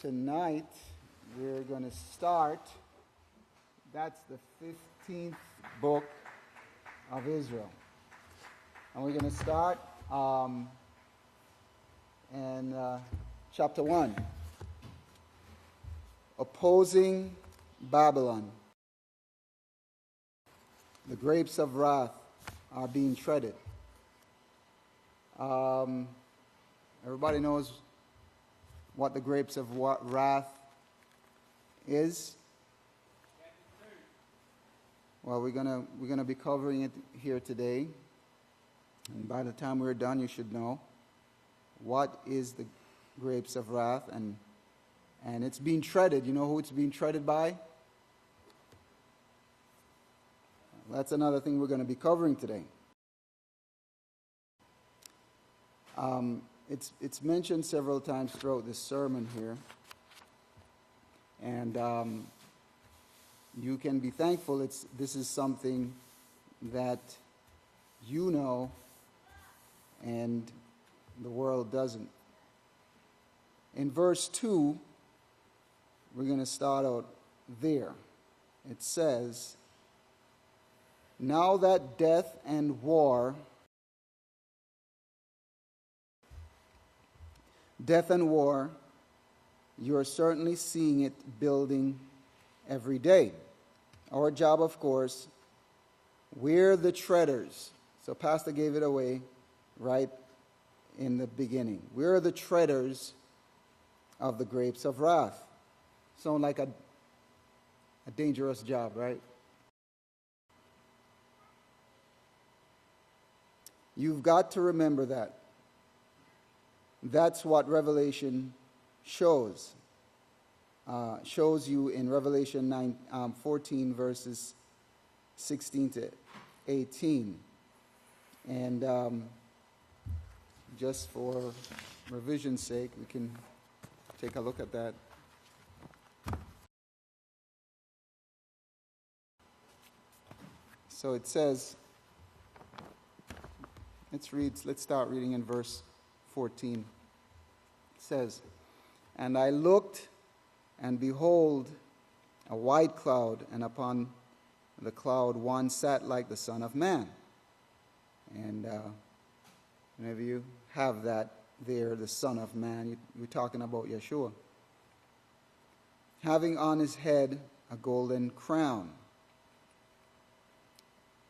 Tonight we're going to start, that's the 15th book of Israel. And we're going to start in chapter 1. Opposing Babylon. The grapes of wrath are being treaded. Everybody knows what the grapes of wrath is? Well, we're gonna be covering it here today. And by the time we're done, you should know what is the grapes of wrath, and it's being treaded. You know who it's being treaded by? That's another thing we're going to be covering today. It's mentioned several times throughout this sermon here, and you can be thankful this is something that you know and the world doesn't. In verse 2, we're going to start out there. It says, "Now that death and war you're certainly seeing it building every day. Our job, of course, we're the treaders." So Pastor gave it away right in the beginning. We're the treaders of the grapes of wrath. Sound like a dangerous job, right? You've got to remember that. That's what Revelation shows. Shows you in Revelation 14, verses 16 to 18. And just for revision's sake, we can take a look at that. So it says, let's start reading in verse 14. It says, "And I looked, and behold, a white cloud, and upon the cloud one sat like the Son of Man." And whenever you have that there, the Son of Man, you're talking about Yeshua. "Having on his head a golden crown,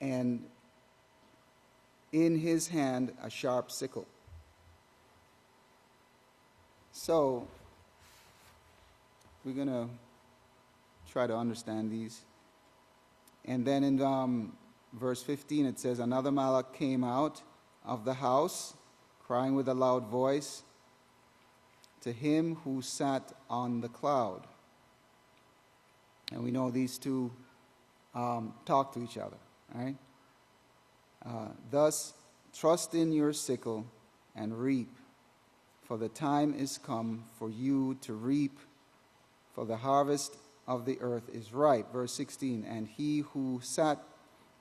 and in his hand a sharp sickle." So, we're going to try to understand these. And then in verse 15 it says, "Another Malach came out of the house, crying with a loud voice to him who sat on the cloud." And we know these two talk to each other, right? "Thus, trust in your sickle and reap, for the time is come for you to reap, for the harvest of the earth is ripe." Verse 16, "And he who sat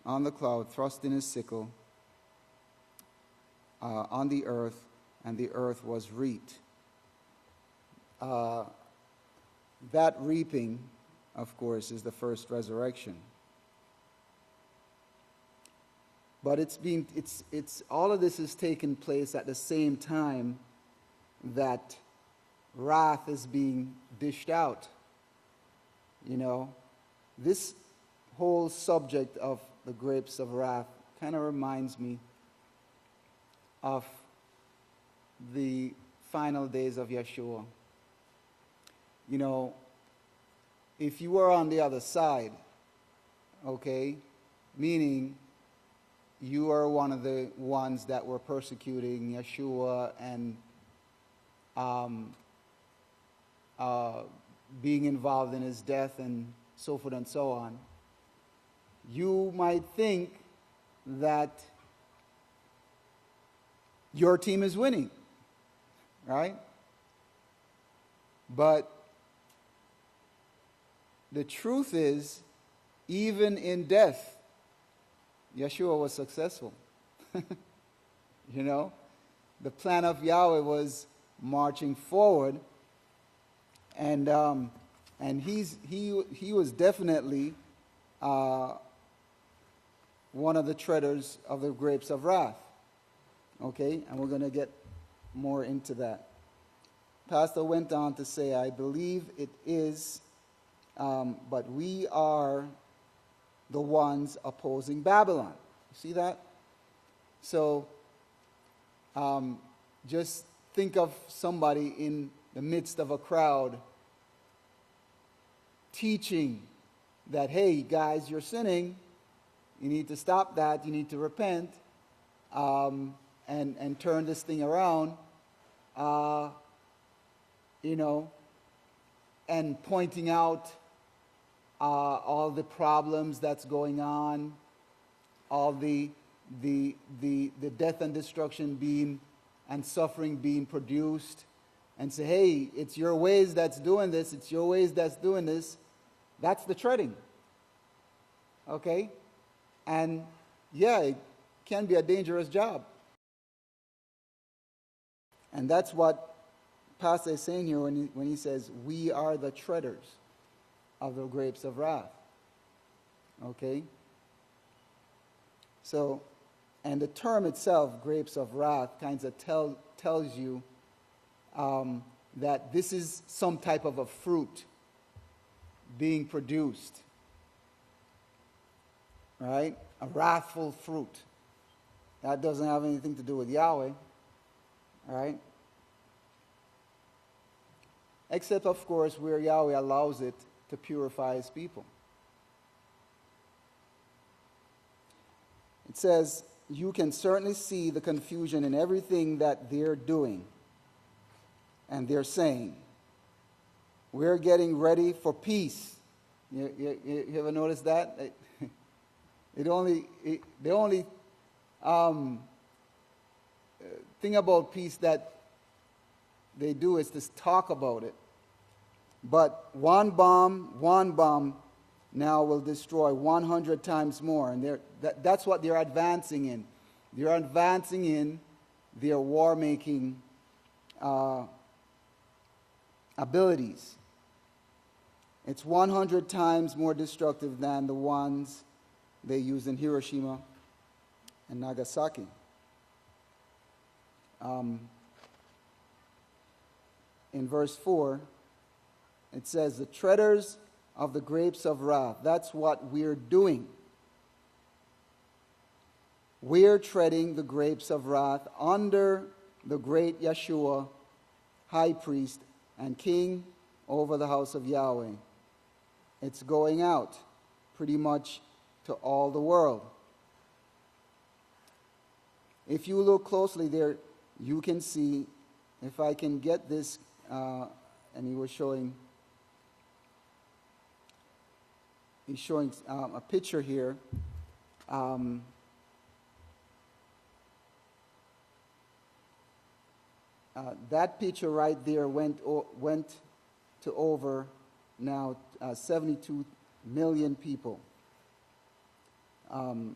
on the cloud thrust in his sickle on the earth, and the earth was reaped." That reaping, of course, is the first resurrection. But it's all of this is taking place at the same time that wrath is being dished out. You know, this whole subject of the grapes of wrath kind of reminds me of the final days of Yeshua. You know, if you were on the other side, okay, meaning you are one of the ones that were persecuting Yeshua and being involved in his death and so forth and so on, you might think that your team is winning, right? But the truth is, even in death, Yeshua was successful. You know, the plan of Yahweh was marching forward, And he was definitely one of the treaders of the grapes of wrath. Okay, and we're going to get more into that. Pastor went on to say, I believe it is, but we are the ones opposing Babylon. You see that? So just think of somebody in the midst of a crowd teaching that, hey, guys, you're sinning. You need to stop that. You need to repent and turn this thing around. And pointing out all the problems that's going on, all the death and destruction being and suffering being produced, and say, hey, it's your ways that's doing this, it's your ways that's doing this. That's the treading. Okay? And yeah, it can be a dangerous job. And that's what Pastor is saying here when he says, we are the treaders of the grapes of wrath. Okay? So, and the term itself, grapes of wrath, kind of tells you that this is some type of a fruit being produced. Right? A wrathful fruit. That doesn't have anything to do with Yahweh. Right? Except, of course, where Yahweh allows it to purify His people. It says, you can certainly see the confusion in everything that they're doing. And they're saying, we're getting ready for peace. You ever notice that? The only thing about peace that they do is to talk about it. But one bomb now will destroy 100 times more. And that's what they're advancing in. They're advancing in their war-making abilities. It's 100 times more destructive than the ones they used in Hiroshima and Nagasaki. In verse 4, it says, the treaders of the grapes of wrath. That's what we're doing. We're treading the grapes of wrath under the great Yeshua, high priest and king over the house of Yahweh. It's going out pretty much to all the world. If you look closely there, you can see, if I can get this, and he was showing, he's showing a picture here. That picture right there went to over now 72 million people. And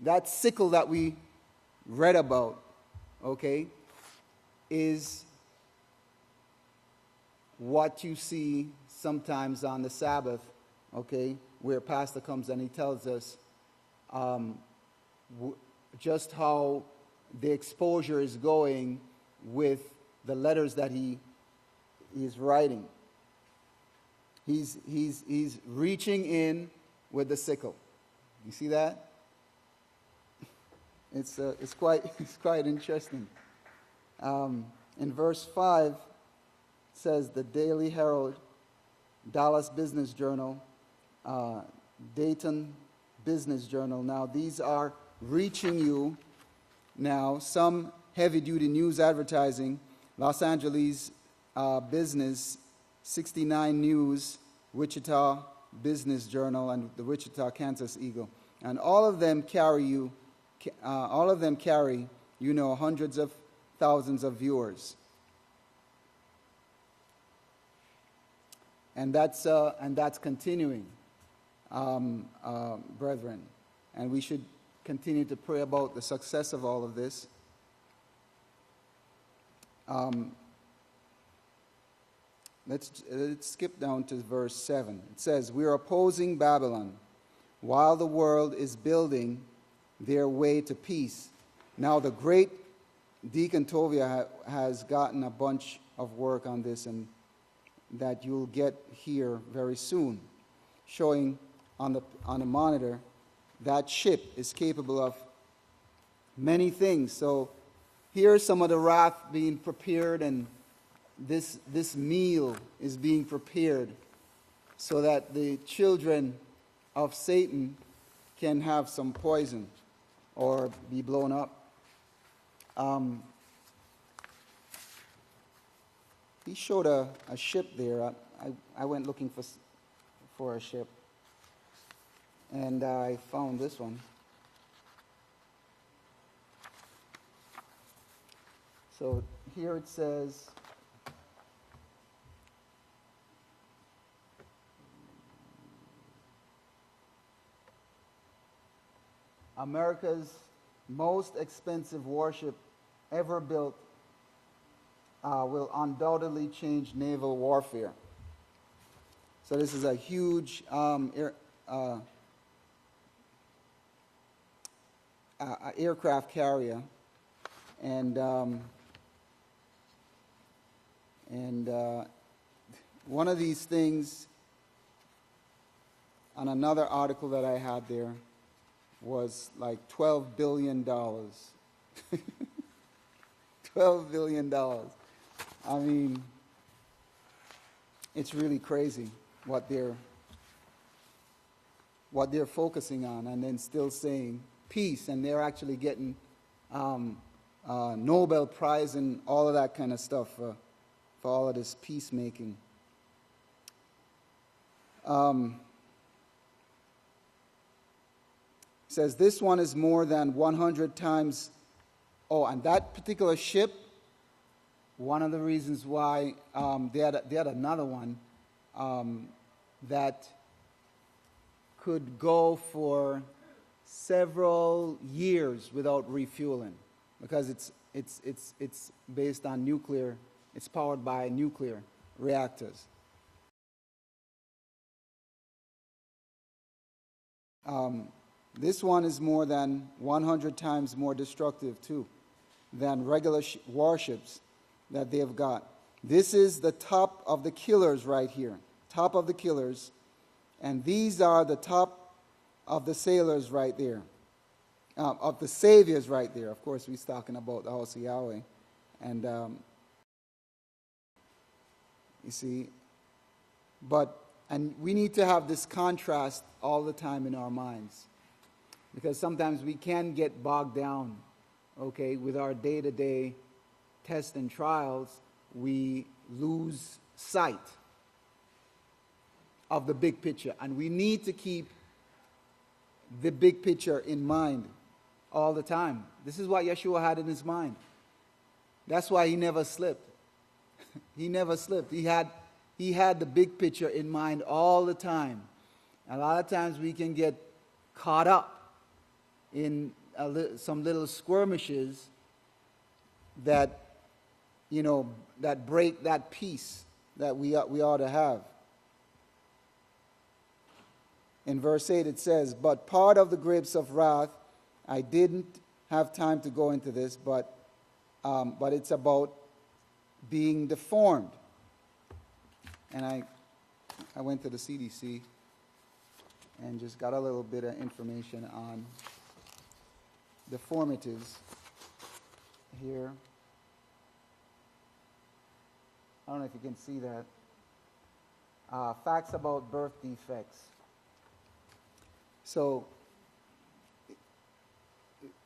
that sickle that we read about, okay, is what you see sometimes on the Sabbath, okay, where pastor comes and he tells us just how the exposure is going with the letters that he is writing. He's reaching in with the sickle. You see that? It's quite interesting. In verse 5, it says the Daily Herald, Dallas Business Journal, Dayton Business Journal. Now these are reaching you now. Some heavy-duty news advertising, Los Angeles Business, 69 News, Wichita Business Journal, and the Wichita Kansas Eagle. And all of them carry hundreds of thousands of viewers. And that's continuing, brethren. And we should continue to pray about the success of all of this. let's skip down to verse 7. It says, "We are opposing Babylon while the world is building their way to peace." Now the great Deacon Tovia has gotten a bunch of work on this, and that you'll get here very soon, showing on the monitor that ship is capable of many things. So here's some of the wrath being prepared, and this meal is being prepared so that the children of Satan can have some poison or be blown up. He showed a ship there. I went looking for a ship, and I found this one. So here it says, America's most expensive warship ever built will undoubtedly change naval warfare. So this is a huge aircraft carrier, and one of these things, on another article that I had there, was like $12 billion. $12 billion. I mean, it's really crazy what they're focusing on, and then still saying peace, and they're actually getting Nobel Prize and all of that kind of stuff for all of this peacemaking. Says this one is more than 100 times. Oh, and that particular ship, one of the reasons why they had another one that could go for several years without refueling, because it's based on nuclear. It's powered by nuclear reactors. This one is more than 100 times more destructive, too, than regular warships that they've got. This is the top of the killers right here, top of the killers, and these are the top of the sailors right there, of the saviors right there. Of course, we're talking about the House of Yahweh, and you see, and we need to have this contrast all the time in our minds. Because sometimes we can get bogged down, okay, with our day-to-day tests and trials. We lose sight of the big picture. And we need to keep the big picture in mind all the time. This is what Yeshua had in his mind. That's why he never slipped. He never slipped. He had the big picture in mind all the time. A lot of times we can get caught up in some little skirmishes that, that break that peace that we ought to have. In verse 8 it says, "But part of the grapes of wrath," I didn't have time to go into this, but it's about being deformed. And I went to the CDC and just got a little bit of information on deformities here. I don't know if you can see that. Facts about birth defects. So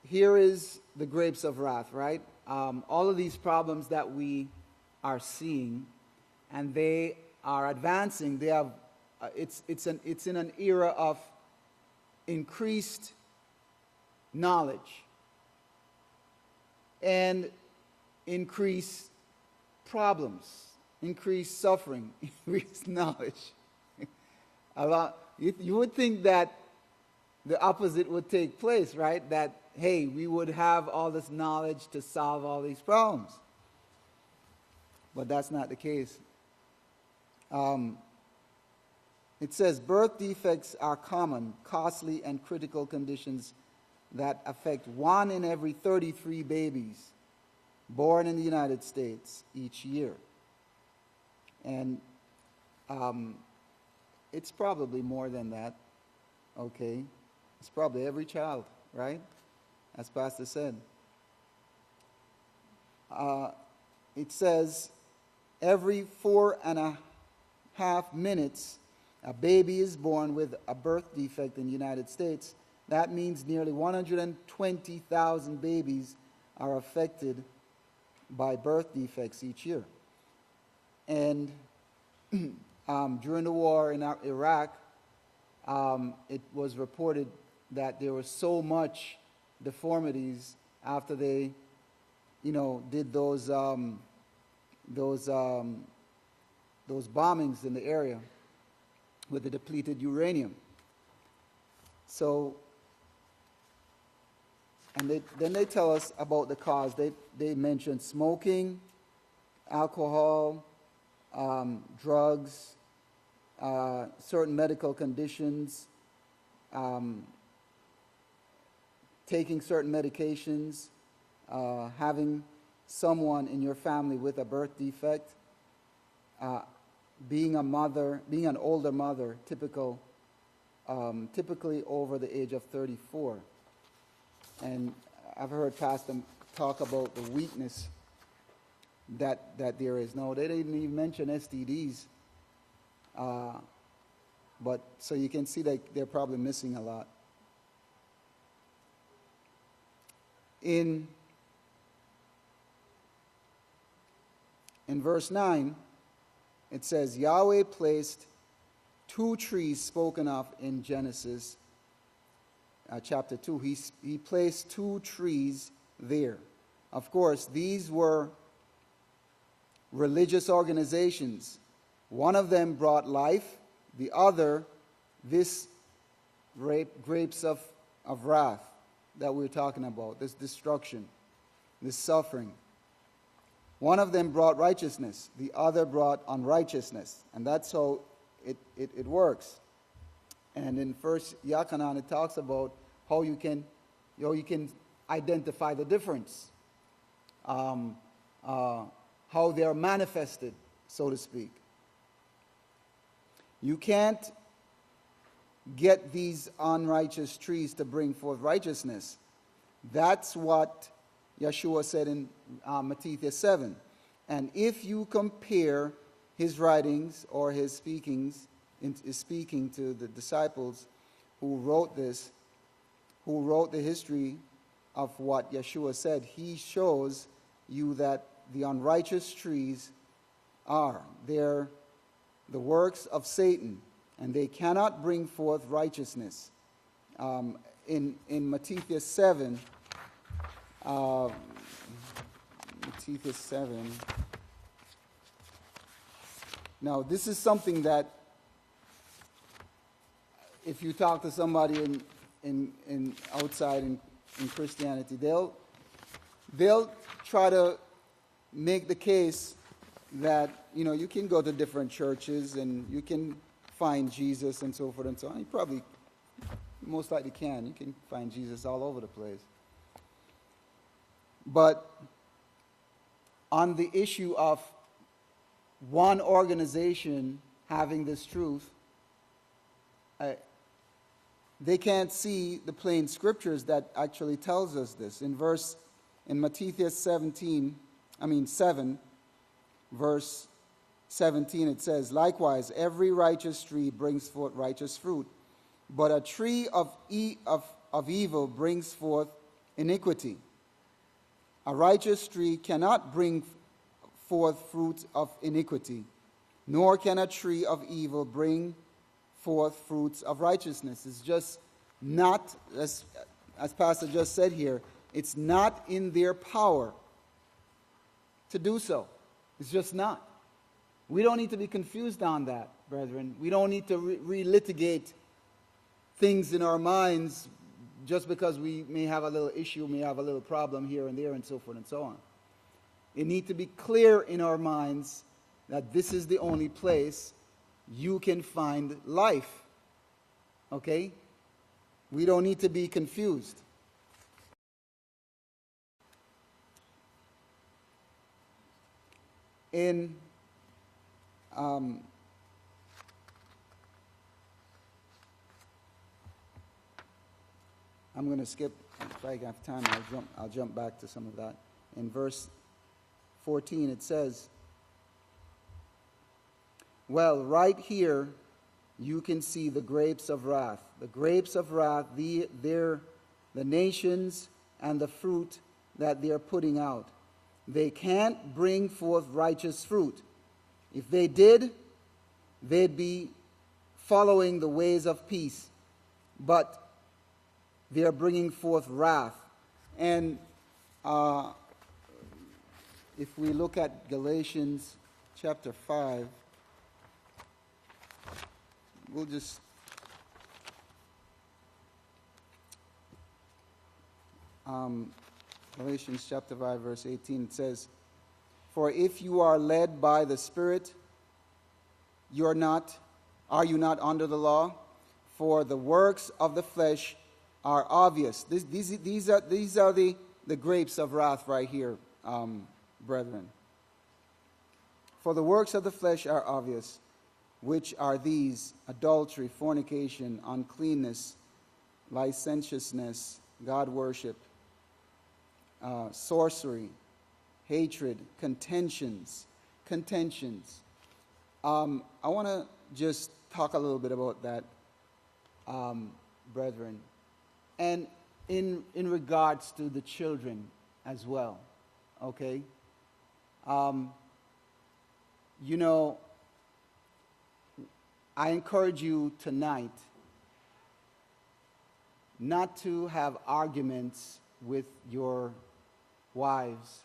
here is the grapes of wrath, right? All of these problems that we are seeing, and they are advancing. They have it's in an era of increased knowledge and increased problems, increased suffering, increased knowledge. You would think that the opposite would take place, right? That, hey, we would have all this knowledge to solve all these problems. But that's not the case. It says birth defects are common, costly, and critical conditions that affect 1 in every 33 babies born in the United States each year. And it's probably more than that, okay? It's probably every child, right? As Pastor said. It says every 4.5 minutes, a baby is born with a birth defect in the United States. That means nearly 120,000 babies are affected by birth defects each year. And during the war in Iraq, it was reported that there was so much deformities after they, did those bombings in the area with the depleted uranium. So, and then they tell us about the cause. They mention smoking, alcohol, drugs, certain medical conditions, taking certain medications, having someone in your family with a birth defect, being a mother, being an older mother, typically over the age of 34. And I've heard Pastor talk about the weakness that there is. No, they didn't even mention STDs. But so you can see that they're probably missing a lot. In verse 9, it says, Yahweh placed 2 trees spoken of in Genesis chapter 2. He placed 2 trees there. Of course, these were religious organizations. One of them brought life, the other, this grapes of wrath that we're talking about, this destruction, this suffering. One of them brought righteousness, the other brought unrighteousness. And that's how it works. And in First Yachanan, it talks about how you can identify the difference, how they are manifested, so to speak. You can't get these unrighteous trees to bring forth righteousness. That's what Yeshua said in Matthew 7. And if you compare his writings or his speaking to the disciples who wrote this, who wrote the history of what Yeshua said, he shows you that the unrighteous trees they're the works of Satan, and they cannot bring forth righteousness. In Matthew 7, Matthew 7. Now, this is something that if you talk to somebody in outside in Christianity, they'll try to make the case that, you can go to different churches and you can find Jesus and so forth and so on. You probably, most likely can. You can find Jesus all over the place. But on the issue of one organization having this truth, they can't see the plain scriptures that actually tells us this. In Matthew 7, verse 17, it says, likewise, every righteous tree brings forth righteous fruit, but a tree of evil brings forth iniquity. A righteous tree cannot bring forth fruit of iniquity, nor can a tree of evil bring forth fruits of righteousness. It's just not, as Pastor just said here, it's not in their power to do so. It's just not. We don't need to be confused on that, brethren. We don't need to relitigate things in our minds just because we may have a little issue, may have a little problem here and there and so forth and so on. It needs to be clear in our minds that this is the only place you can find life. Okay? We don't need to be confused. In I'm going to skip, if I have time, I'll jump back to some of that. In verse 14 it says, well, right here you can see the grapes of wrath. The grapes of wrath, they're the nations and the fruit that they're putting out. They can't bring forth righteous fruit. If they did, they'd be following the ways of peace. But they're bringing forth wrath. And if we look at Galatians chapter 5, we'll just Galatians chapter 5 verse 18, it says, for if you are led by the Spirit, are you not under the law? For the works of the flesh are obvious. These are the grapes of wrath right here, brethren. For the works of the flesh are obvious, which are these: adultery, fornication, uncleanness, licentiousness, God worship, sorcery, hatred, contentions. I want to just talk a little bit about that, brethren, and in regards to the children as well. Okay, you know, I encourage you tonight not to have arguments with your wives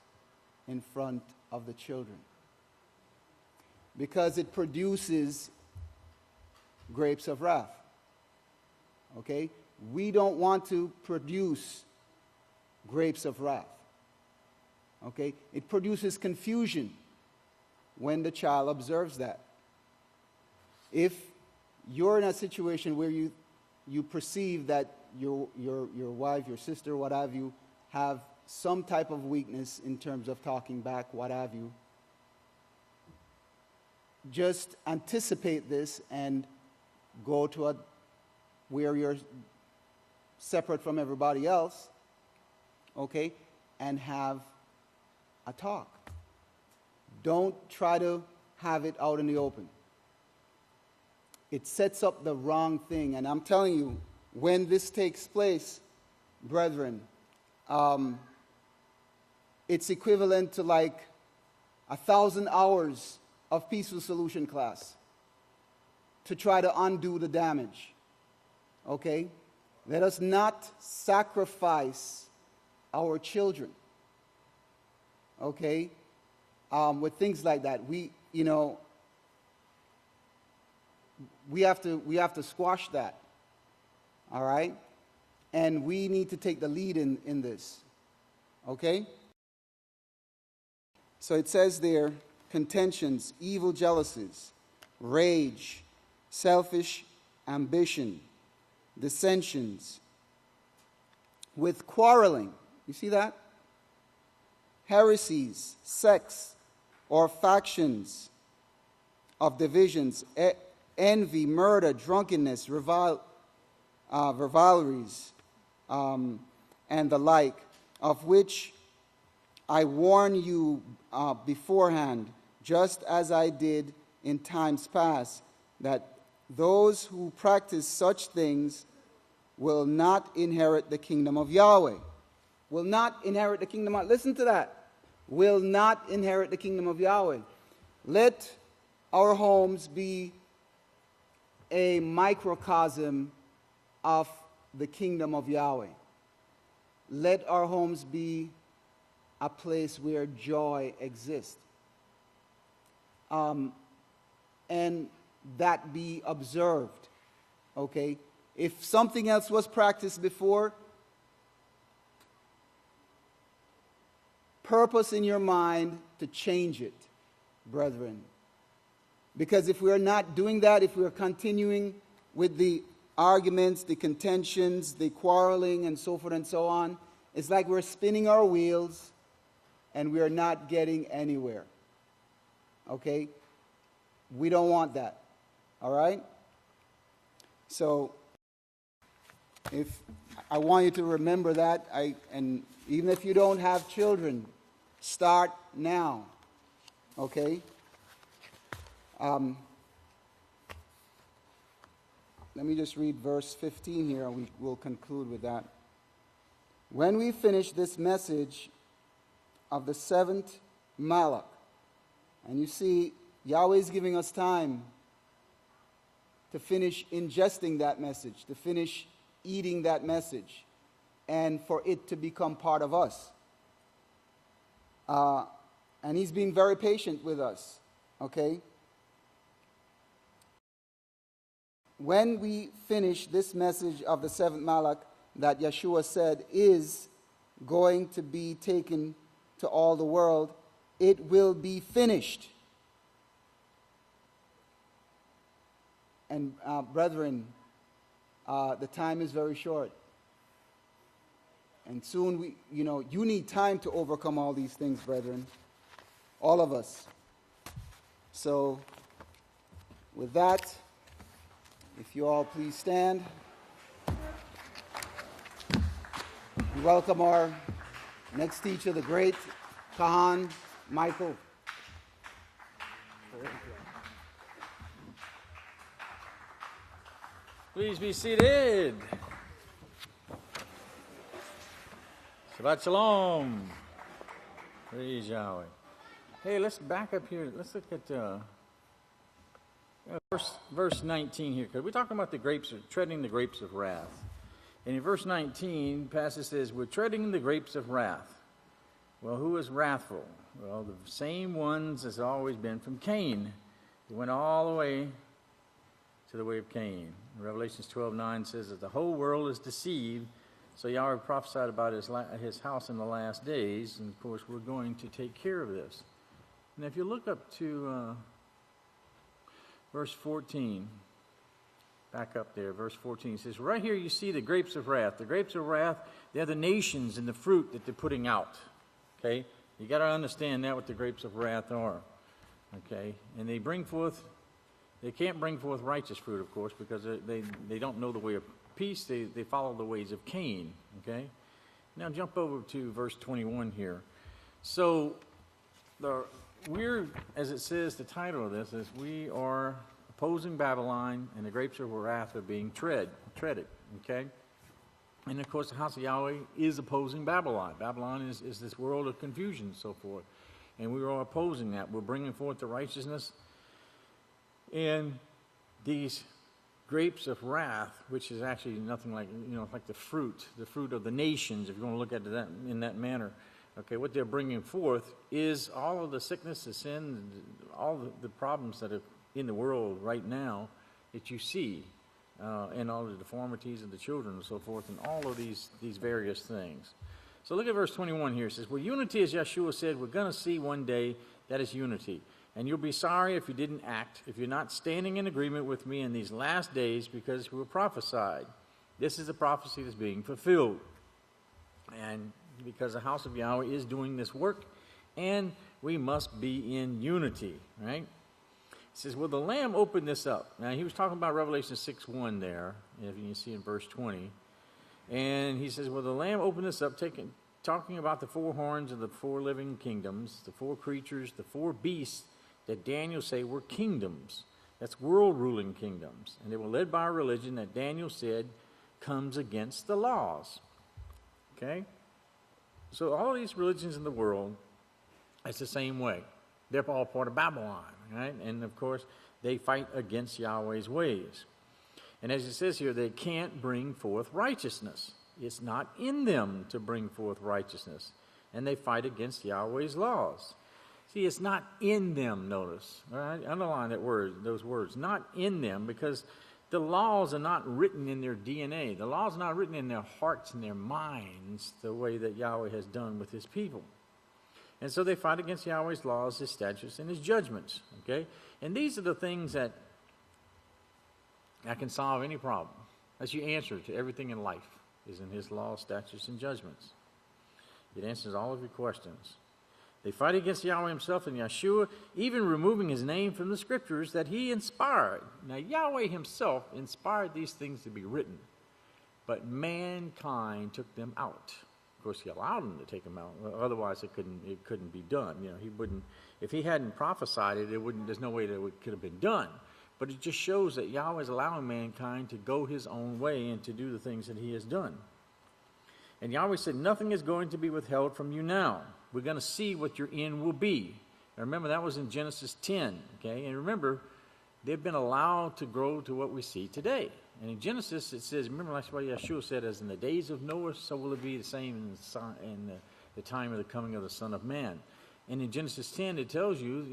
in front of the children, because it produces grapes of wrath. Okay? We don't want to produce grapes of wrath. Okay? It produces confusion when the child observes that. If you're in a situation where you perceive that your wife, your sister, what have you, have some type of weakness in terms of talking back, what have you, just anticipate this and go to where you're separate from everybody else, okay, and have a talk. Don't try to have it out in the open. It sets up the wrong thing. And I'm telling you, when this takes place, brethren, it's equivalent to like 1,000 hours of peaceful solution class to try to undo the damage. Okay? Let us not sacrifice our children. Okay? With things like that. We have to squash that. All right? And we need to take the lead in this. Okay? So it says there, contentions, evil jealousies, rage, selfish ambition, dissensions, with quarreling. You see that? Heresies, sects, or factions of divisions, envy, murder, drunkenness, rivalries, and the like, of which I warn you beforehand, just as I did in times past, that those who practice such things will not inherit the kingdom of Yahweh. Will not inherit the kingdom of... Listen to that. Will not inherit the kingdom of Yahweh. Let our homes be a microcosm of the kingdom of Yahweh. Let our homes be a place where joy exists. And that be observed. Okay? If something else was practiced before, purpose in your mind to change it, brethren. Because if we're not doing that, if we're continuing with the arguments, the contentions, the quarreling, and so forth and so on, it's like we're spinning our wheels and we are not getting anywhere. Okay? We don't want that. All right? So, if I want you to remember that, and even if you don't have children, start now. Okay? Let me just read verse 15 here, and we'll conclude with that. When we finish this message of the seventh Malach, and you see, Yahweh is giving us time to finish ingesting that message, to finish eating that message, and for it to become part of us. And He's being very patient with us, okay? When we finish this message of the seventh Malach that Yeshua said is going to be taken to all the world, it will be finished. And brethren, the time is very short. And soon you need time to overcome all these things, brethren. All of us. So, with that, if you all please stand. We welcome our next teacher, the great Kahan Michael. Please be seated. Shabbat Shalom. Praise Yahweh. Hey, let's back up here. Let's look at verse 19 here, because we're talking about treading the grapes of wrath. And in verse 19, the passage says, we're treading the grapes of wrath. Well, who is wrathful? Well, the same ones as always been from Cain. They went all the way to the way of Cain. Revelations 12:9 says that the whole world is deceived. So Yahweh prophesied about his house in the last days, and of course we're going to take care of this. And if you look up to verse 14, back up there, verse 14 says, right here you see the grapes of wrath. The grapes of wrath, they're the nations and the fruit that they're putting out. Okay? You got to understand that what the grapes of wrath are. Okay? And they can't bring forth righteous fruit, of course, because they don't know the way of peace. They follow the ways of Cain. Okay? Now jump over to verse 21 here. So as it says, the title of this is, we are opposing Babylon, and the grapes of wrath are being treaded. Okay? And of course, the House of Yahweh is opposing Babylon. Babylon is this world of confusion and so forth. And we are opposing that. We're bringing forth the righteousness. And these grapes of wrath, which is actually nothing like, like the fruit of the nations, if you want to look at it in that manner. Okay, what they're bringing forth is all of the sickness, the sin, all the problems that are in the world right now that you see, and all the deformities of the children and so forth, and all of these various things. So look at verse 21 here. It says, well, unity, as Yeshua said, we're going to see one day, that is unity. And you'll be sorry if you didn't act, if you're not standing in agreement with me in these last days, because we were prophesied. This is the prophecy that's being fulfilled. And because the House of Yahweh is doing this work, and we must be in unity, right? It says, well, the Lamb opened this up. Now, he was talking about Revelation 6:1 there, if you can see in verse 20. And he says, well, the Lamb opened this up, talking about the four horns of the four living kingdoms, the four creatures, the four beasts that Daniel say were kingdoms. That's world-ruling kingdoms. And they were led by a religion that Daniel said comes against the laws. Okay? So all these religions in the world, it's the same way. They're all part of Babylon, right? And of course, they fight against Yahweh's ways. And as it says here, they can't bring forth righteousness. It's not in them to bring forth righteousness. And they fight against Yahweh's laws. See, it's not in them, notice. All right? Underline those words. Not in them, because the laws are not written in their DNA. The laws are not written in their hearts and their minds the way that Yahweh has done with his people. And so they fight against Yahweh's laws, his statutes, and his judgments. Okay? And these are the things that can solve any problem. That's your answer to everything in life, is in his laws, statutes, and judgments. It answers all of your questions. They fight against Yahweh himself and Yeshua, even removing his name from the scriptures that he inspired. Now, Yahweh himself inspired these things to be written, but mankind took them out. Of course, he allowed them to take them out. Otherwise, it couldn't be done. You know, he wouldn't. If he hadn't prophesied it, there's no way that it could have been done. But it just shows that Yahweh is allowing mankind to go his own way and to do the things that he has done. And Yahweh said, nothing is going to be withheld from you now. We're going to see what your end will be. Now remember, that was in Genesis 10. Okay? And remember, they've been allowed to grow to what we see today. And in Genesis, it says, remember that's what Yeshua said, as in the days of Noah, so will it be the same in the time of the coming of the Son of Man. And in Genesis 10, it tells you,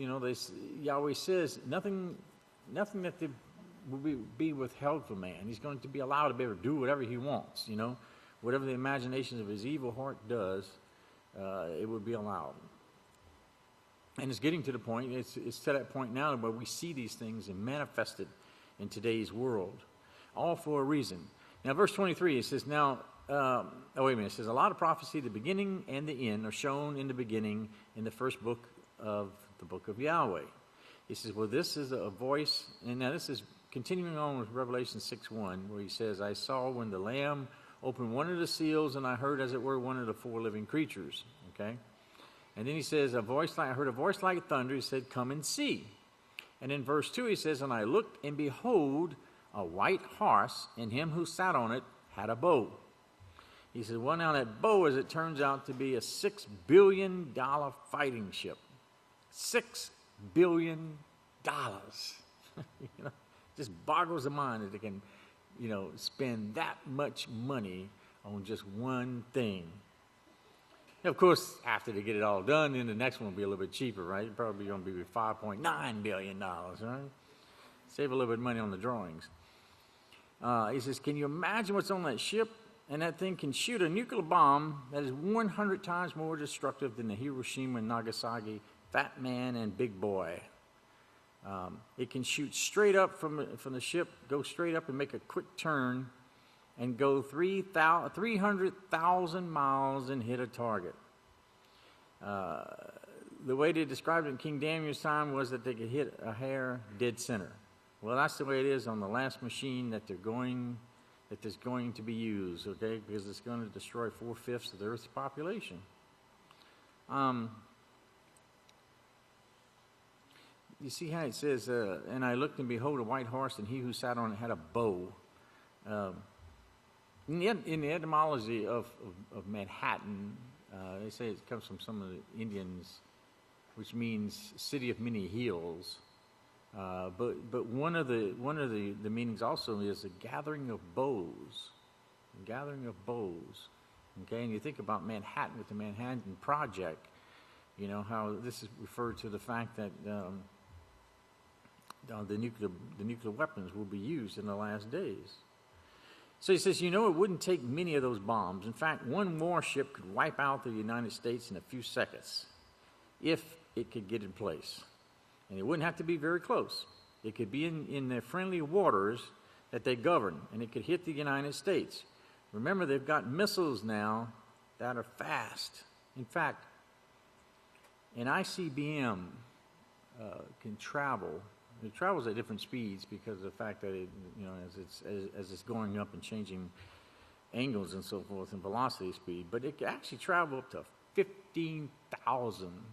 Yahweh says, nothing that will be withheld from man. He's going to be allowed to be able to do whatever he wants, Whatever the imaginations of his evil heart does, it would be allowed. And it's getting to the point, it's to that point now where we see these things and manifested in today's world, all for a reason. Now, verse 23, it says, it says, a lot of prophecy, the beginning and the end are shown in the beginning in the first book of the book of Yahweh. He says, well, this is a voice, and now this is continuing on with Revelation 6:1, where he says, I saw when the Lamb opened one of the seals, and I heard, as it were, one of the four living creatures. Okay? And then he says, I heard a voice like thunder. He said, come and see. And in verse 2, he says, and I looked, and behold, a white horse, and him who sat on it had a bow. He said, well, now that bow, as it turns out to be a $6 billion fighting ship. $6 billion. Just boggles the mind that they can, spend that much money on just one thing. Now, of course, after they get it all done, then the next one will be a little bit cheaper, right? Probably going to be $5.9 billion, right? Save a little bit of money on the drawings. He says, can you imagine what's on that ship? And that thing can shoot a nuclear bomb that is 100 times more destructive than the Hiroshima and Nagasaki, Fat Man and Big Boy. It can shoot straight up from the ship, go straight up and make a quick turn and go 300,000 miles and hit a target. The way they described it in King Daniel's time was that they could hit a hair dead center. Well, that's the way it is on the last machine that is going to be used, okay, because it's going to destroy 4/5 of the Earth's population. You see how it says, and I looked and behold a white horse, and he who sat on it had a bow. In the etymology of Manhattan, they say it comes from some of the Indians, which means city of many hills. But one of the meanings also is a gathering of bows. A gathering of bows. Okay, and you think about Manhattan with the Manhattan Project, how this is referred to the fact that the nuclear weapons will be used in the last days. So he says, it wouldn't take many of those bombs. In fact, one warship could wipe out the United States in a few seconds if it could get in place. And it wouldn't have to be very close. It could be in the friendly waters that they govern, and it could hit the United States. Remember, they've got missiles now that are fast. In fact, an ICBM can travel. It travels at different speeds because of the fact that as it's going up and changing angles and so forth and velocity speed, but it can actually travel up to 15,000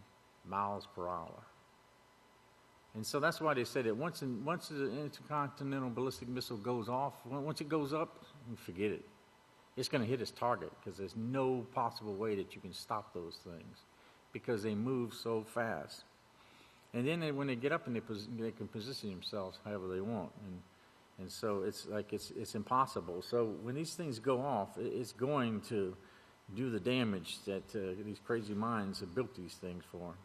miles per hour. And so that's why they say that once the intercontinental ballistic missile goes off, once it goes up, forget it. It's going to hit its target because there's no possible way that you can stop those things because they move so fast. And then when they get up and they can position themselves however they want. And so it's impossible. So when these things go off, it's going to do the damage that these crazy minds have built these things for.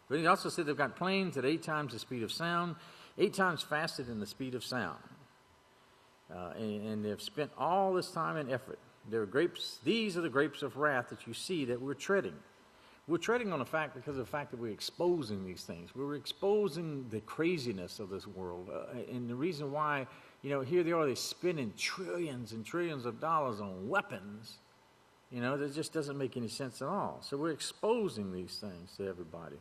But he also said they've got planes at 8 times the speed of sound, 8 times faster than the speed of sound. And they've spent all this time and effort. These are the grapes of wrath that you see that we're treading. We're treading on the fact because of the fact that we're exposing these things. We're exposing the craziness of this world. And the reason why, here they are, they're spending trillions and trillions of dollars on weapons. That just doesn't make any sense at all. So we're exposing these things to everybody.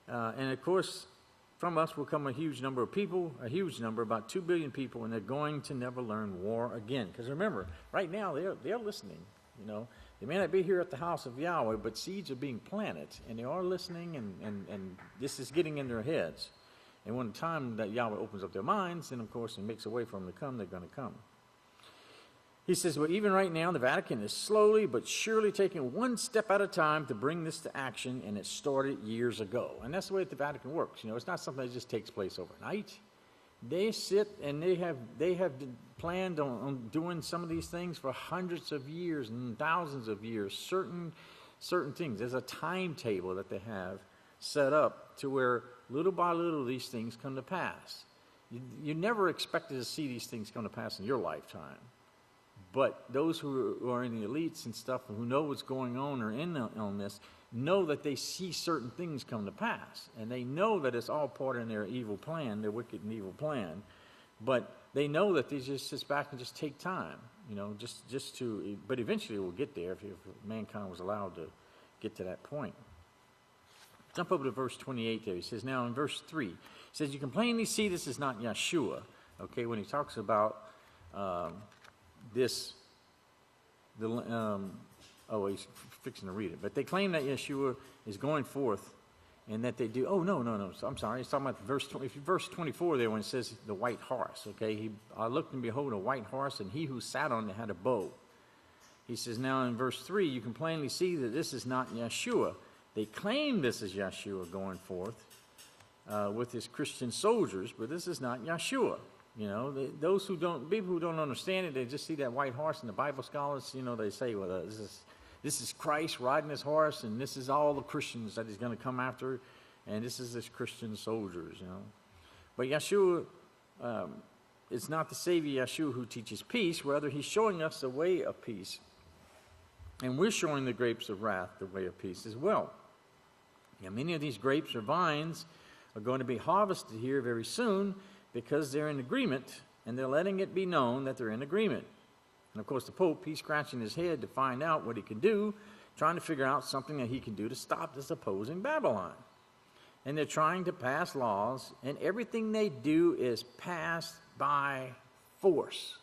And of course, from us will come a huge number of people, about 2 billion people, and they're going to never learn war again. Because remember, right now they're listening, They may not be here at the House of Yahweh, but seeds are being planted, and they are listening, and this is getting in their heads. And when the time that Yahweh opens up their minds, then of course, and makes a way for them to come, they're going to come. He says, well, even right now, the Vatican is slowly but surely taking one step at a time to bring this to action, and it started years ago. And that's the way the Vatican works. It's not something that just takes place overnight. They sit and they have planned on doing some of these things for hundreds of years and thousands of years, certain things. There's a timetable that they have set up to where little by little these things come to pass. You never expected to see these things come to pass in your lifetime. But those who are in the elites and stuff, who know what's going on or in on this, know that they see certain things come to pass. And they know that it's all part of their evil plan, their wicked and evil plan. But they know that they just sit back and just take time, but eventually we'll get there if mankind was allowed to get to that point. Jump over to verse 28 there. He says, now in verse 3, he says, you can plainly see this is not Yeshua. Okay, when he talks about he's fixing to read it. But they claim that Yeshua is going forth and that they do. Oh, no. I'm sorry. He's talking about verse 24 there when it says the white horse. Okay, I looked and behold a white horse, and he who sat on it had a bow. He says now in verse 3, you can plainly see that this is not Yeshua. They claim this is Yeshua going forth with his Christian soldiers, but this is not Yeshua. People who don't understand it, they just see that white horse, and the Bible scholars, they say, well, this is Christ riding his horse, and this is all the Christians that he's going to come after, and this is his Christian soldiers, But Yeshua, it's not the Savior Yeshua who teaches peace, rather he's showing us the way of peace. And we're showing the grapes of wrath the way of peace as well. Now, many of these grapes or vines are going to be harvested here very soon, because they're in agreement, and they're letting it be known that they're in agreement. And of course, the Pope, he's scratching his head to find out what he can do, trying to figure out something that he can do to stop this opposing Babylon. And they're trying to pass laws, and everything they do is passed by force.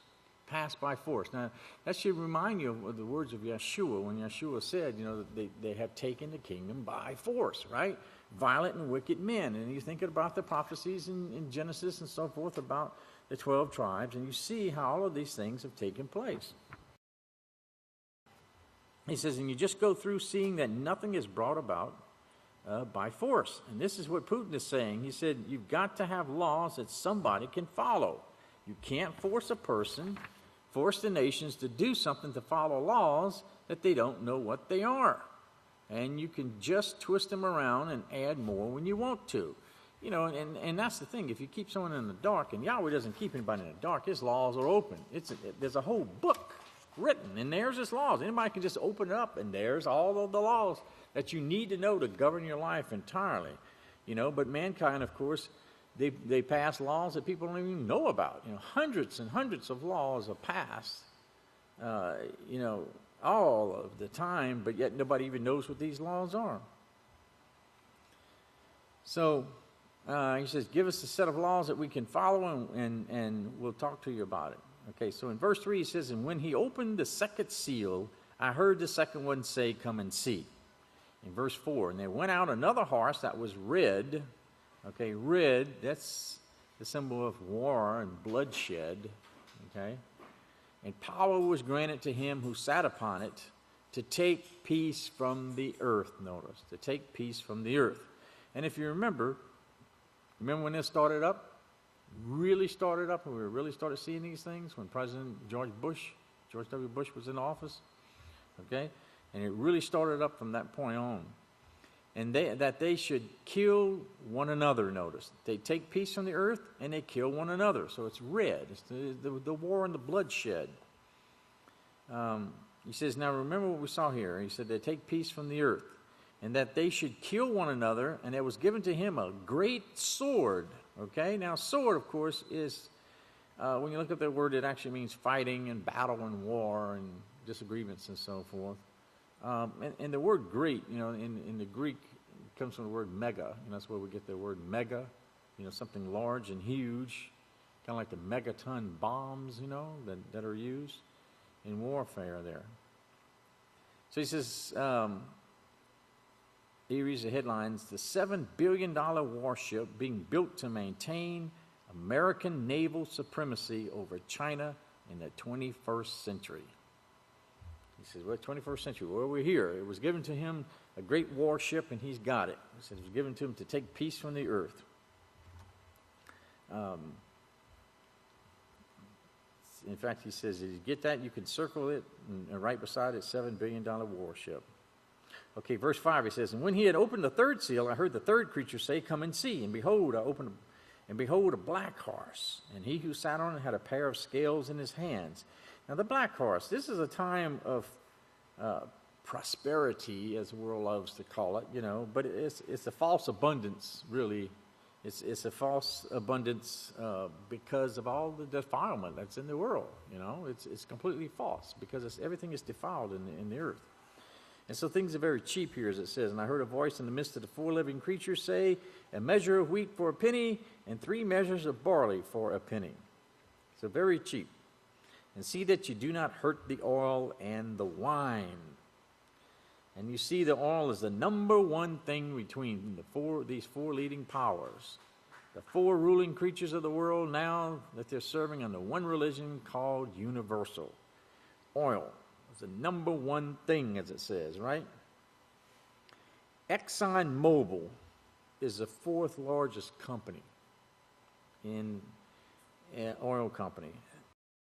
Passed by force. Now, that should remind you of the words of Yeshua, when Yeshua said, that they have taken the kingdom by force, right? Violent and wicked men. And you're thinking about the prophecies in Genesis and so forth about the 12 tribes, and you see how all of these things have taken place. He says, and you just go through seeing that nothing is brought about by force. And this is what Putin is saying. He said, you've got to have laws that somebody can follow. You can't force the nations to do something, to follow laws that they don't know what they are. And you can just twist them around and add more when you want to. And that's the thing. If you keep someone in the dark, and Yahweh doesn't keep anybody in the dark, his laws are open. There's a whole book written, and there's his laws. Anybody can just open it up, and there's all of the laws that you need to know to govern your life entirely. But mankind, of course, they pass laws that people don't even know about. Hundreds and hundreds of laws are passed, all of the time, but yet nobody even knows what these laws are. So he says, give us a set of laws that we can follow, and we'll talk to you about it. Okay, so in verse 3 he says, and when he opened the second seal, I heard the second one say, come and see. In verse 4, and there went out another horse that was red. Okay, red, that's the symbol of war and bloodshed. Okay, and power was granted to him who sat upon it to take peace from the earth. Notice, to take peace from the earth. And if you remember when this started up? Really started up, and we really started seeing these things when President George W. Bush was in office. Okay, and it really started up from that point on. And that they should kill one another, notice. They take peace from the earth, and they kill one another. So it's red. It's the war and the bloodshed. He says, now remember what we saw here. He said they take peace from the earth. and that they should kill one another, and there was given to him a great sword. Okay, now sword, of course, is, when you look at the word, it actually means fighting and battle and war and disagreements and so forth. And the word great, in the Greek, it comes from the word mega, and that's where we get the word mega, something large and huge, kind of like the megaton bombs, that are used in warfare there. So he says, he reads the headlines, the $7 billion warship being built to maintain American naval supremacy over China in the 21st century. He says, well, 21st century, well, we're here. It was given to him a great warship, and he's got it. He said it was given to him to take peace from the earth. In fact, he says, if you get that, you can circle it, and right beside it, $7 billion warship. Okay, verse 5, he says, and when he had opened the third seal, I heard the third creature say, come and see. And behold, a black horse, and he who sat on it had a pair of scales in his hands. Now, the black horse, this is a time of prosperity, as the world loves to call it, but it's a false abundance, really. It's a false abundance because of all the defilement that's in the world, It's completely false because everything is defiled in the earth. And so things are very cheap here, as it says. And I heard a voice in the midst of the four living creatures say, a measure of wheat for a penny, and 3 measures of barley for a penny. So very cheap. And see that you do not hurt the oil and the wine. And you see the oil is the number one thing between these four leading powers. The 4 ruling creatures of the world now that they're serving under one religion called universal. Oil. It's the number one thing, as it says, right? ExxonMobil is the 4th largest company in oil company.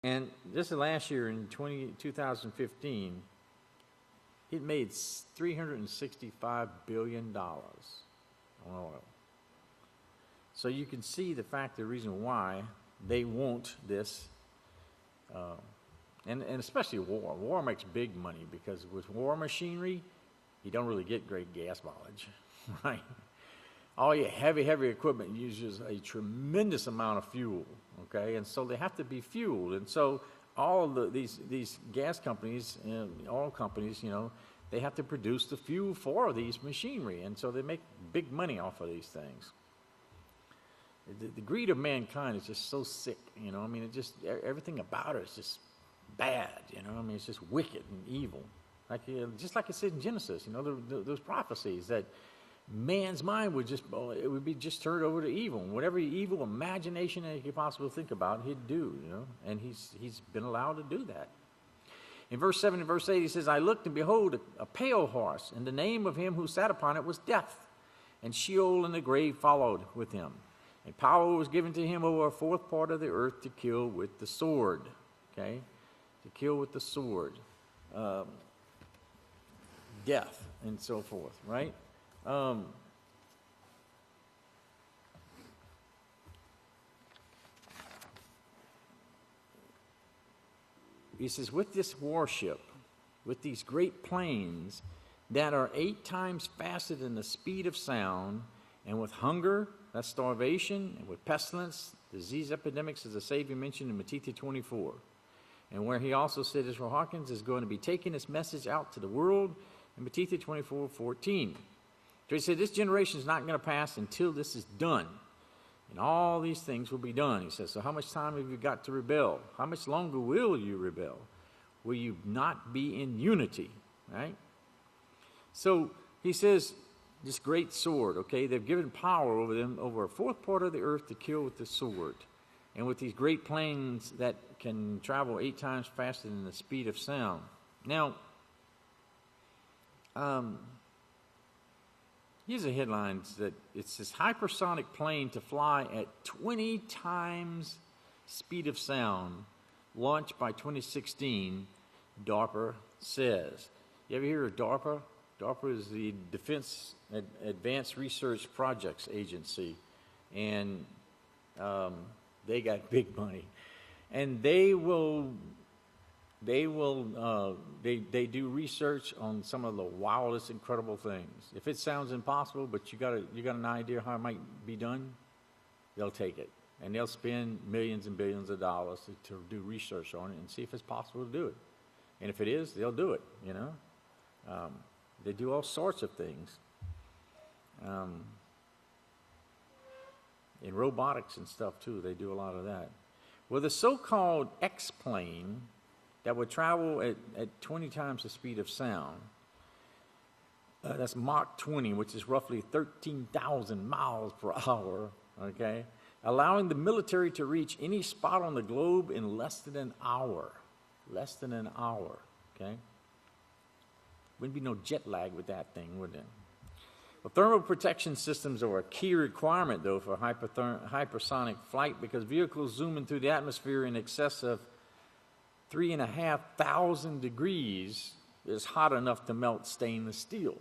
And this is last year in 2015, it made $365 billion on oil. So you can see the reason why they want this, and especially war. War makes big money because with war machinery, you don't really get great gas mileage, right? All your heavy equipment uses a tremendous amount of fuel, okay? And so they have to be fueled. And so all of these gas companies, oil companies, they have to produce the fuel for these machinery. And so they make big money off of these things. The greed of mankind is just so sick, everything about it is just bad, it's just wicked and evil. Just like it said in Genesis, those prophecies that man's mind would be just turned over to evil. Whatever evil imagination that he could possibly think about, he'd do, and he's been allowed to do that. In verse 7 and verse 8, he says, I looked, and behold, a pale horse, and the name of him who sat upon it was Death, and Sheol and the grave followed with him. And power was given to him over a 4th part of the earth to kill with the sword. Okay? To kill with the sword. Death, and so forth, right? He says, with this warship, with these great planes that are 8 times faster than the speed of sound, and with hunger, that's starvation, and with pestilence, disease epidemics, as the Savior mentioned in Matthew 24. And where he also said Israel Hawkins is going to be taking this message out to the world in Matthew 24:14. So he said, this generation is not going to pass until this is done. And all these things will be done. He says, so how much time have you got to rebel? How much longer will you rebel? Will you not be in unity? Right? So he says, this great sword, okay, they've given power over them, over a 4th part of the earth to kill with the sword. And with these great planes that can travel 8 times faster than the speed of sound. Now, here's a headline that it's this hypersonic plane to fly at 20 times speed of sound, launched by 2016, DARPA says. You ever hear of DARPA? DARPA is the Defense Advanced Research Projects Agency, and they got big money. And they will They will, they do research on some of the wildest, incredible things. If it sounds impossible, but you got an idea how it might be done, they'll take it. And they'll spend millions and billions of dollars to do research on it and see if it's possible to do it. And if it is, they'll do it, you know. They do all sorts of things. In robotics and stuff, too, they do a lot of that. Well, the so-called X-plane that would travel at 20 times the speed of sound, that's Mach 20, which is roughly 13,000 miles per hour, okay, allowing the military to reach any spot on the globe in less than an hour. Less than an hour, okay? Wouldn't be no jet lag with that thing, would it? Well, thermal protection systems are a key requirement, though, for hypersonic flight because vehicles zooming through the atmosphere in excess of 3,500 degrees is hot enough to melt stainless steel.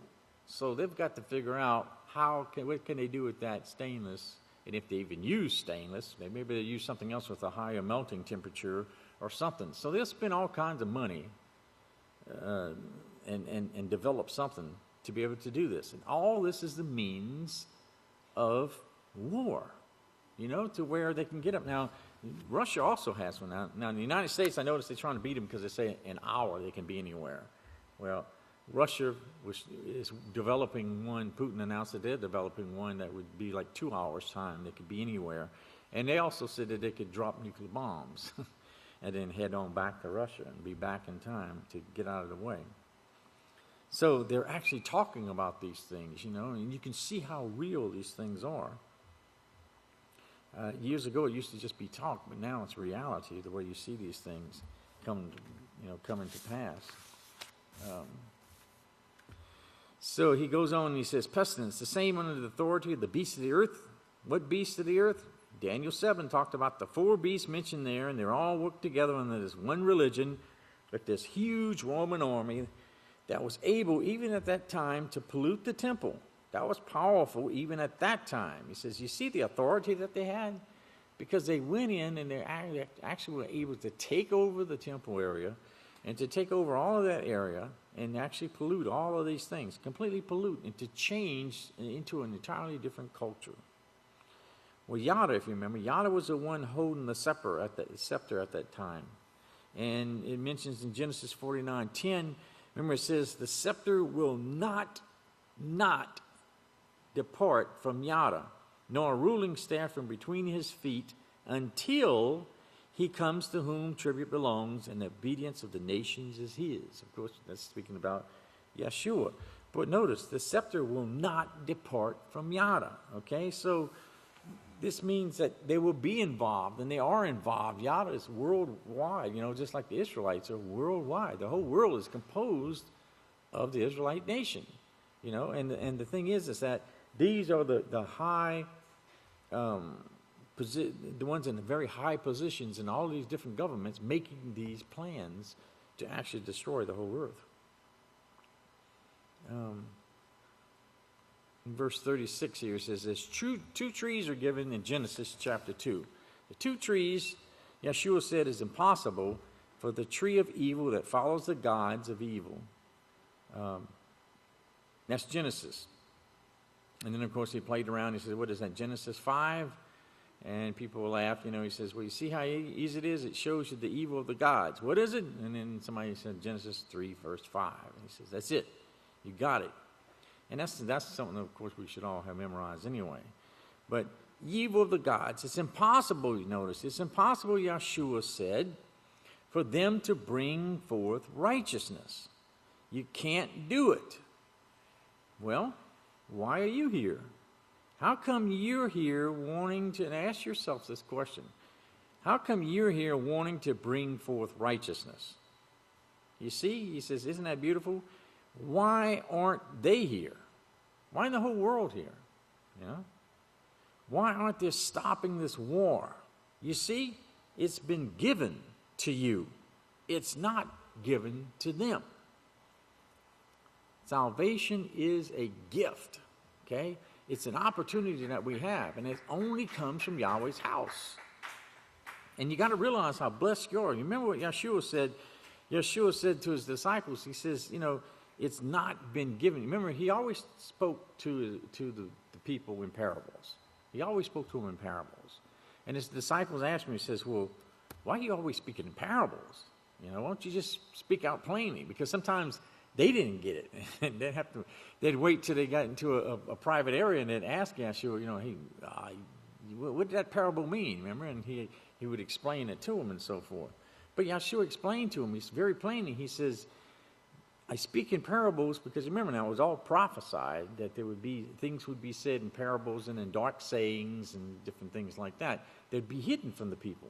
So they've got to figure out what can they do with that stainless, and if they even use stainless, maybe they use something else with a higher melting temperature or something. So they'll spend all kinds of money and develop something to be able to do this. And all this is the means of war, you know, to where they can get up. Now, Russia also has one. Now in the United States, I noticed they're trying to beat them because they say an hour they can be anywhere. Well, Russia is developing one. Putin announced that they're developing one that would be like 2 hours' time. They could be anywhere. And they also said that they could drop nuclear bombs and then head on back to Russia and be back in time to get out of the way. So they're actually talking about these things, you know, and you can see how real these things are. Years ago, it used to just be talk, but now it's reality, the way you see these things coming to pass. So he goes on and he says, pestilence, the same under the authority of the beasts of the earth. What beasts of the earth? Daniel 7 talked about the 4 beasts mentioned there, and they're all worked together under this one religion with this huge Roman army that was able, even at that time, to pollute the temple. That was powerful even at that time. He says, you see the authority that they had? Because they went in and they actually were able to take over the temple area and to take over all of that area and actually pollute all of these things, completely pollute, and to change into an entirely different culture. Well, Yahweh, if you remember, Yahweh was the one holding the scepter at that time. And it mentions in Genesis 49:10, remember it says, the scepter will not depart from Yahweh, nor a ruling staff from between his feet until he comes to whom tribute belongs, and the obedience of the nations is his. Of course, that's speaking about Yeshua. But notice, the scepter will not depart from Yahweh. Okay, so this means that they will be involved, and they are involved. Yahweh is worldwide, you know, just like the Israelites are worldwide. The whole world is composed of the Israelite nation, you know. And the thing is that these are the high, the ones in the very high positions in all these different governments making these plans to actually destroy the whole earth. In verse 36 here, it says this, two trees are given in Genesis chapter 2. The 2 trees, Yeshua said, is impossible for the tree of evil that follows the gods of evil. That's Genesis. And then, of course, he played around. He said, what is that, Genesis 5? And people will laugh. You know, he says, well, you see how easy it is? It shows you the evil of the gods. What is it? And then somebody said, Genesis 3, verse 5. And he says, that's it. You got it. And that's something, of course, we should all have memorized anyway. But evil of the gods, it's impossible, you notice, it's impossible, Yeshua said, for them to bring forth righteousness. You can't do it. Well, why are you here? How come you're here wanting to, and ask yourself this question, how come you're here wanting to bring forth righteousness? You see, he says, isn't that beautiful? Why aren't they here? Why isn't the whole world here? You know? Why aren't they stopping this war? You see, it's been given to you. It's not given to them. Salvation is a gift, okay? It's an opportunity that we have, and it only comes from Yahweh's house. And you got to realize how blessed you are. You remember what Yeshua said, Yeshua said to his disciples, he says, it's not been given. Remember, he always spoke to the people in parables. He always spoke to them in parables. And his disciples asked him, he says, well, why are you always speaking in parables? Why don't you just speak out plainly? Because sometimes they didn't get it. And they'd wait till they got into a private area and they'd ask Yeshua, hey, what did that parable mean? Remember? And he would explain it to them and so forth. But Yeshua explained to him, he's very plainly, he says, I speak in parables because remember now, it was all prophesied that things would be said in parables and in dark sayings and different things like that. They'd be hidden from the people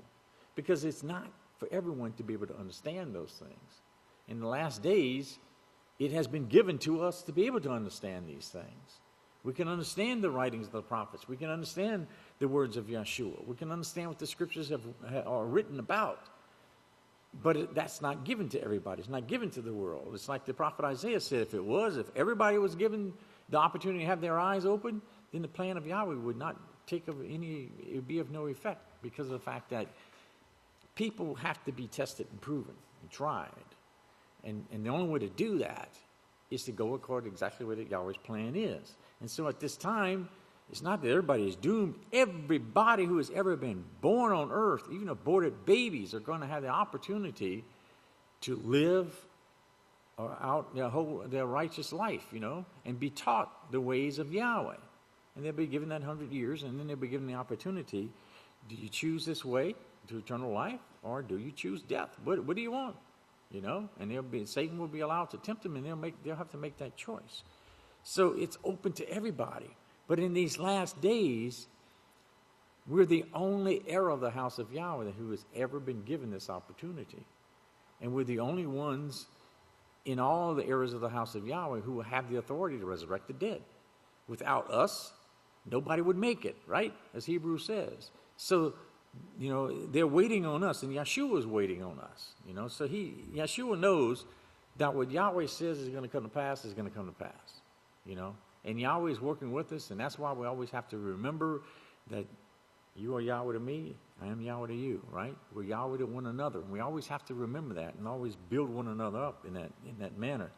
because it's not for everyone to be able to understand those things. In the last days, it has been given to us to be able to understand these things. We can understand the writings of the prophets. We can understand the words of Yeshua. We can understand what the scriptures are written about. But that's not given to everybody. It's not given to the world. It's like the prophet Isaiah said, if everybody was given the opportunity to have their eyes open, then the plan of Yahweh would not it would be of no effect because of the fact that people have to be tested and proven and tried. And the only way to do that is to go according to exactly what Yahweh's plan is. And so at this time, it's not that everybody is doomed. Everybody who has ever been born on earth, even aborted babies, are going to have the opportunity to live out their righteous life, and be taught the ways of Yahweh. And they'll be given that 100 years, and then they'll be given the opportunity. Do you choose this way to eternal life, or do you choose death? What do you want? And Satan will be allowed to tempt them, and they'll have to make that choice. So it's open to everybody. But in these last days, we're the only era of the house of Yahweh who has ever been given this opportunity. And we're the only ones in all the eras of the house of Yahweh who will have the authority to resurrect the dead. Without us, nobody would make it, right? As Hebrews says. So, they're waiting on us, and Yeshua is waiting on us. So Yeshua knows that what Yahweh says is going to come to pass is going to come to pass. And Yahweh is working with us, and that's why we always have to remember that you are Yahweh to me, I am Yahweh to you, right? We're Yahweh to one another, and we always have to remember that and always build one another up in that manner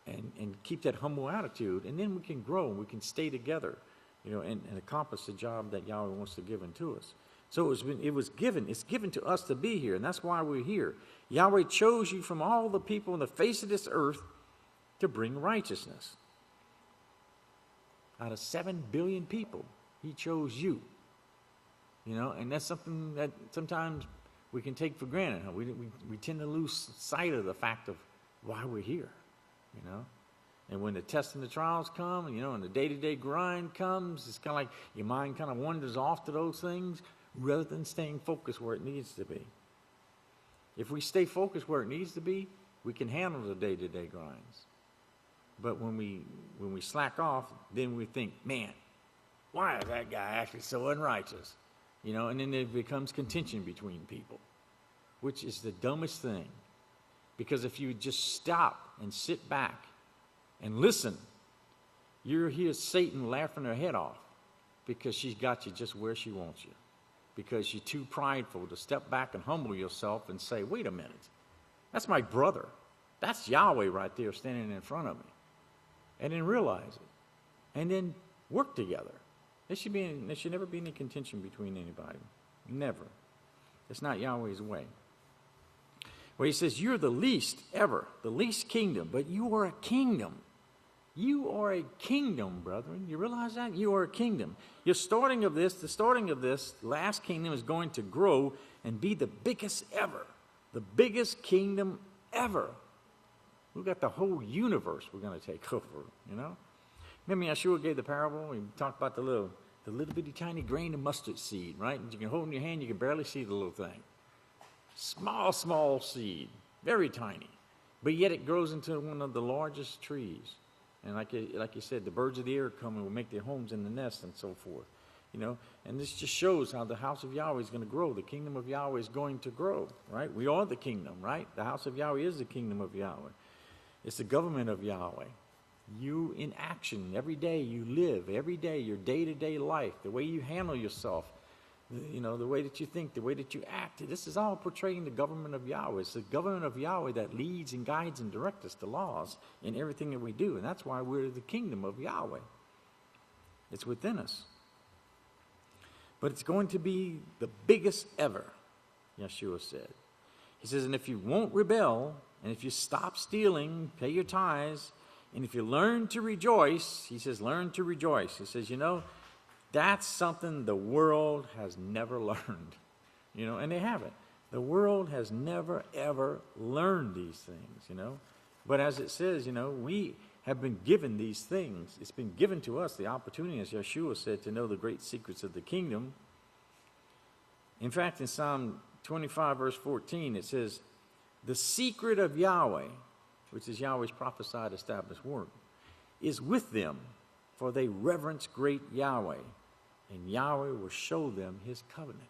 and keep that humble attitude, and then we can grow and we can stay together, and accomplish the job that Yahweh wants to give unto us. So it's given to us to be here, and that's why we're here. Yahweh chose you from all the people on the face of this earth to bring righteousness. Out of 7 billion people, he chose you. And that's something that sometimes we can take for granted. We tend to lose sight of the fact of why we're here, And when the tests and the trials come, and the day-to-day grind comes, it's kind of like your mind kind of wanders off to those things rather than staying focused where it needs to be. If we stay focused where it needs to be, we can handle the day-to-day grinds. But when we slack off, then we think, man, why is that guy actually so unrighteous? And then there becomes contention between people, which is the dumbest thing. Because if you just stop and sit back and listen, you'll hear Satan laughing her head off because she's got you just where she wants you. Because you're too prideful to step back and humble yourself and say, wait a minute, that's my brother. That's Yahweh right there standing in front of me. And then realize it. And then work together. There should never be any contention between anybody. Never. It's not Yahweh's way. Well, he says, you're the least ever, the least kingdom, but you are a kingdom. You are a kingdom, brethren. You realize that? You are a kingdom. The starting of this last kingdom is going to grow and be the biggest ever. The biggest kingdom ever. We've got the whole universe we're going to take over, Remember Yeshua gave the parable? He talked about the little bitty tiny grain of mustard seed, right? And you can hold it in your hand, you can barely see the little thing. Small seed, very tiny. But yet it grows into one of the largest trees. And like you said, the birds of the air come and will make their homes in the nest and so forth. And this just shows how the house of Yahweh is going to grow. The kingdom of Yahweh is going to grow, right? We are the kingdom, right? The house of Yahweh is the kingdom of Yahweh. It's the government of Yahweh. You in action, every day you live, every day, your day-to-day life, the way you handle yourself, the way that you think, the way that you act. This is all portraying the government of Yahweh. It's the government of Yahweh that leads and guides and directs us to laws in everything that we do. And that's why we're the kingdom of Yahweh. It's within us. But it's going to be the biggest ever, Yeshua said. He says, and if you won't rebel, and if you stop stealing, pay your tithes, and if you learn to rejoice, he says, learn to rejoice. He says, that's something the world has never learned. And they haven't. The world has never, ever learned these things, But as it says, we have been given these things. It's been given to us the opportunity, as Yeshua said, to know the great secrets of the kingdom. In fact, in Psalm 25, verse 14, it says, the secret of Yahweh, which is Yahweh's prophesied established word, is with them, for they reverence great Yahweh, and Yahweh will show them his covenant.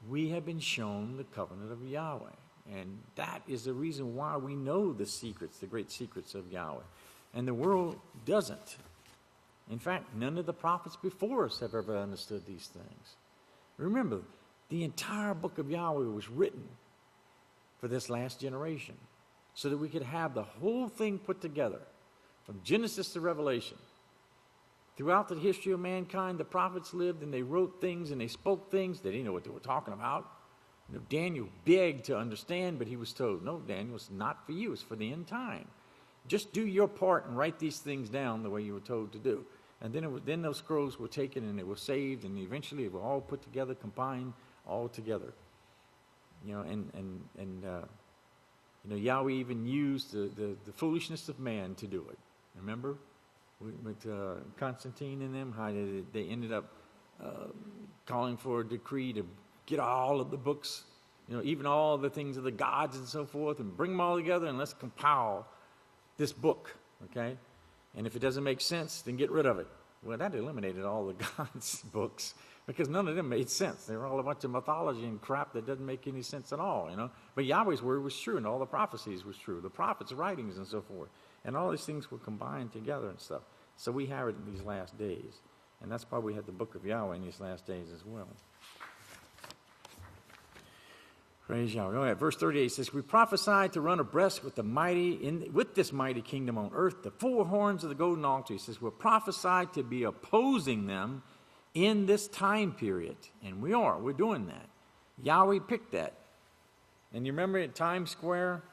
We have been shown the covenant of Yahweh. And that is the reason why we know the secrets, the great secrets of Yahweh. And the world doesn't. In fact, none of the prophets before us have ever understood these things. Remember, the entire book of Yahweh was written for this last generation so that we could have the whole thing put together from Genesis to Revelation. Throughout the history of mankind, the prophets lived and they wrote things and they spoke things. They didn't know what they were talking about. Daniel begged to understand, but he was told, no, Daniel, it's not for you. It's for the end time. Just do your part and write these things down the way you were told to do. And then those scrolls were taken and they were saved, and eventually they were all put together, combined, all together. Yahweh even used the foolishness of man to do it. Remember? With Constantine and them, how they ended up calling for a decree to get all of the books, even all the things of the gods and so forth, and bring them all together and let's compile this book, okay? And if it doesn't make sense, then get rid of it. Well, that eliminated all the gods' books because none of them made sense. They were all a bunch of mythology and crap that doesn't make any sense at all, But Yahweh's word was true, and all the prophecies was true, the prophets' writings and so forth. And all these things were combined together and stuff. So we have it in these last days. And that's why we have the book of Yahweh in these last days as well. Praise Yahweh. Go ahead. Verse 38 says, we prophesied to run abreast with this mighty kingdom on earth, the four horns of the golden altar. He says, we're prophesied to be opposing them in this time period. And we're doing that. Yahweh picked that. And you remember at Times Square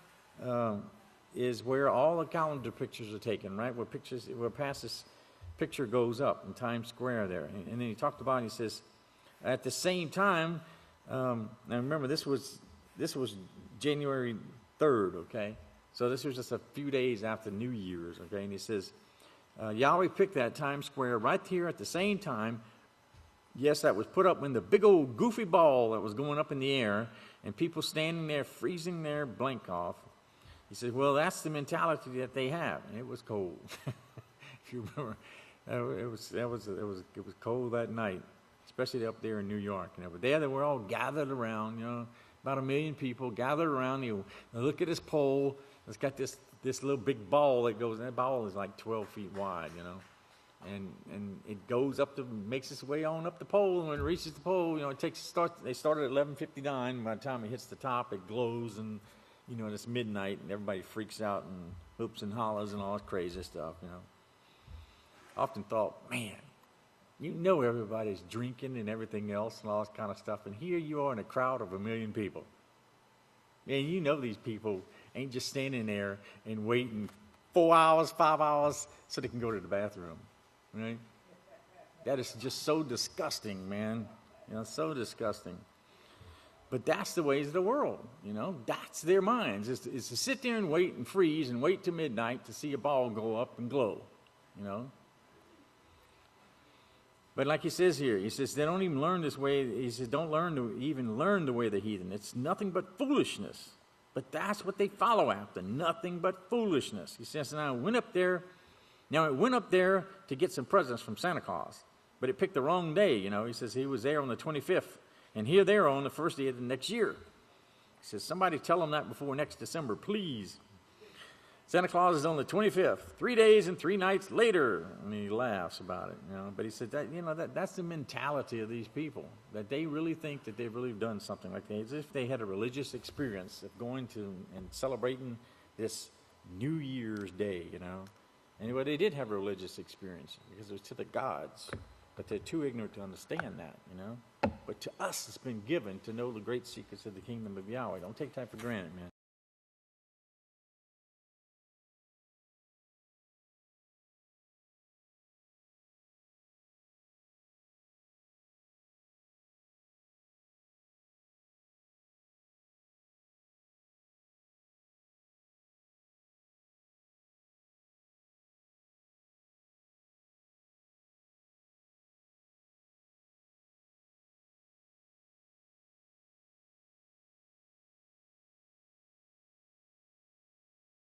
is where all the calendar pictures are taken, right? Where past this picture goes up in Times Square there. And then he talked about, he says, at the same time, now remember, this was January 3rd, okay? So this was just a few days after New Year's, okay? And he says, Yahweh picked that Times Square right here at the same time. Yes, that was put up when the big old goofy ball that was going up in the air and people standing there freezing their blank off. He said, well, that's the mentality that they have. And it was cold. If you remember, it was cold that night. Especially up there in New York. But there they were all gathered around, about 1 million people gathered around. You look at this pole. It's got this little big ball that goes, and that ball is like 12 feet wide, And it goes up makes its way on up the pole, and when it reaches the pole, they start at 11:59. By the time it hits the top, it glows, and, it's midnight, and everybody freaks out and hoops and hollers and all this crazy stuff, I often thought, man, everybody's drinking and everything else and all this kind of stuff. And here you are in a crowd of 1 million people. And these people ain't just standing there and waiting 4 hours, 5 hours so they can go to the bathroom. Right? That is just so disgusting, man. So disgusting. But that's the ways of the world, That's their minds. Is to sit there and wait and freeze and wait till midnight to see a ball go up and glow, But like he says here, he says they don't even learn this way. He says don't even learn the way of the heathen. It's nothing but foolishness. But that's what they follow after, nothing but foolishness. He says, now it went up there to get some presents from Santa Claus. But it picked the wrong day, He says he was there on the 25th. And here they are on the first day of the next year. He says, somebody tell them that before next December, please. Santa Claus is on the 25th, 3 days and 3 nights later. And he laughs about it, you know. But he said that's the mentality of these people, that they really think that they've really done something like that, as if they had a religious experience of going to and celebrating this New Year's Day, you know. Anyway, they did have a religious experience because it was to the gods, but they're too ignorant to understand that, you know. But to us, it's been given to know the great secrets of the kingdom of Yahweh. Don't take that for granted, man.